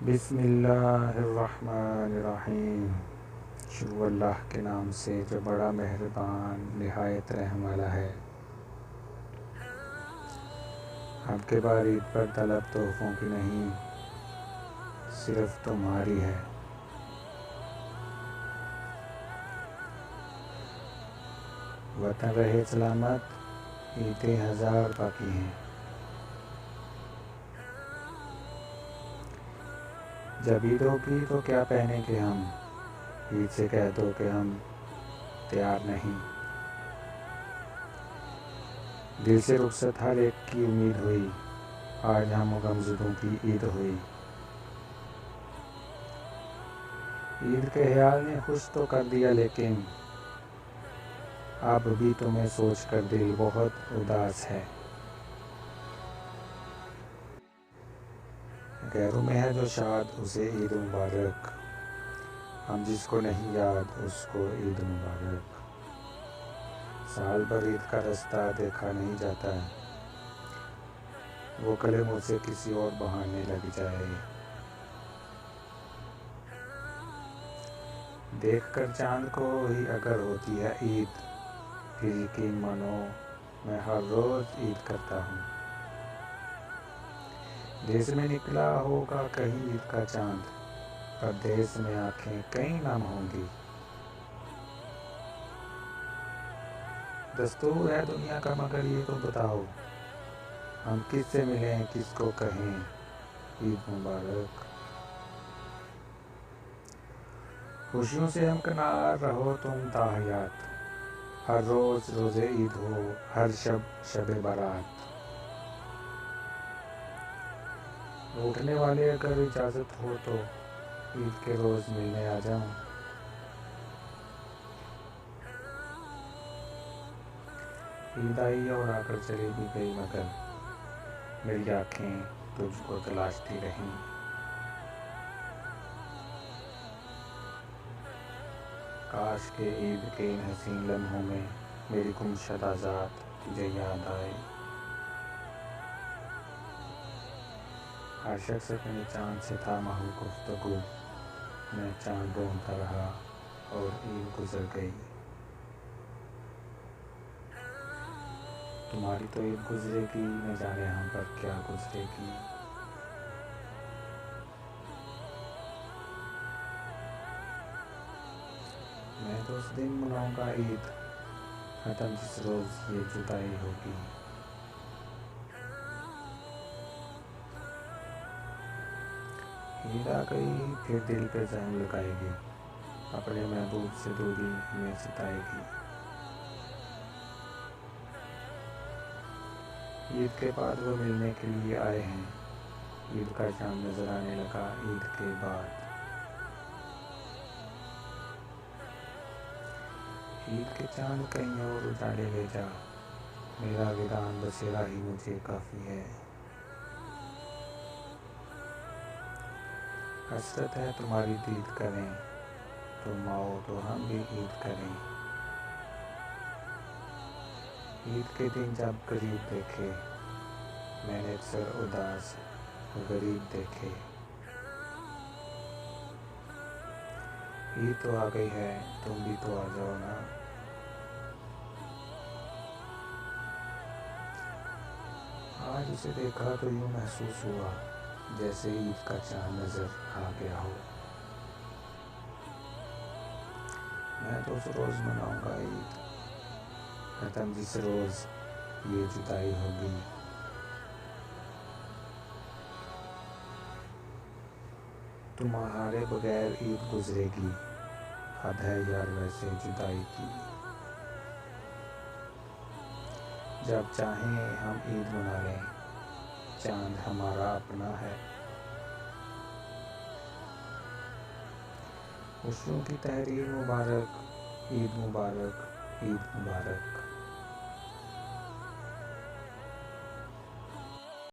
بسم اللہ الرحمن الرحیم۔ شروع اللہ کے نام سے جو بڑا مہربان نہایت رحم والا ہے۔ اب کے بار عید پر طلب تحفوں کی نہیں، صرف تمہاری ہے۔ وطن رہے سلامت، عیدیں ہزار باقی ہیں۔ جب عید ہوگی تو کیا پہنیں گے ہم، عید سے کہہ دو کہ ہم تیار نہیں۔ دل سے رخصت ہر ایک کی امید ہوئی، آج ہم غمزدوں کی عید ہوئی۔ عید کے خیال نے خوش تو کر دیا، لیکن اب بھی تمہیں سوچ کر دل بہت اداس ہے۔ غیروں میں ہے جو شاد، اسے عید مبارک، ہم جس کو نہیں یاد اس کو عید مبارک۔ سال بھر عید کا رستہ دیکھا نہیں جاتا ہے، وہ کلے منہ سے کسی اور بہانے لگ جائے۔ دیکھ کر چاند کو ہی اگر ہوتی ہے عید، پھر یقین مانو میں ہر روز عید کرتا ہوں۔ دیس میں نکلا ہوگا کہیں عید کا چاند، پردیس میں آنکھیں کئی نم ہوں گی۔ دستور ہے دنیا کا مگر یہ تو بتاؤ، ہم کس سے ملیں کس کو کہیں عید مبارک۔ خوشیوں سے ہمکنار رہو تم تا حیات، ہر روز روز عید ہو، ہر شب شب برات۔ روٹھنے والے اگر اجازت ہو تو عید کے روز ملنے آ جاؤں۔ عید آئی اور آ کر چلی بھی گئی، مگر میری آنکھیں تجھ کو تلاشتی رہیں۔ کاش کہ عید کے ان حسین لمحوں میں میری گمشدہ ذات تجھے یاد آئے۔ ہر شخص اپنے چاند سے تھا محو گفتگو، میں چاند ڈھونڈتا رہا اور عید گزر گئی۔ تمہاری تو عید گزرے گی، نہ جانے ہم پر کیا گزرے گی۔ میں تو اس دن مناؤں گا عید، ختم جس روز یہ جدائی ہوگی۔ عید آ گئی پھر دل پہ زہم لگائے گی، اپنے محبوب سے دوری ہمیں ستائے گی۔ عید کے بعد وہ ملنے کے لیے آئے ہیں، عید کا چاند نظر آنے لگا عید کے بعد۔ عید کے چاند کہیں اور اجالے لے جا، میرا ویران بسیرا ہی مجھے کافی ہے۔ حسرت ہے تمہاری دید کریں، تم آؤ تو ہم بھی عید کریں۔ عید کے دن جب قریب دیکھے، میں نے اکثر اداس غریب دیکھے۔ عید تو آ گئی ہے، تم بھی تو آ جاؤ نا۔ آج اسے دیکھا تو یوں محسوس ہوا جیسے عید کا چاند نظر آ گیا ہو۔ میں تو اس روز مناؤں گا عید، ختم جس روز یہ جدائی ہوگی۔ تمہارے بغیر عید گزرے گی، حد ہے یار ویسے جدائی کی۔ جب چاہیں ہم عید منا لیں، چاند ہمارا اپنا ہے۔ خوشیوں کی تحریر مبارک، عید مبارک، عید مبارک۔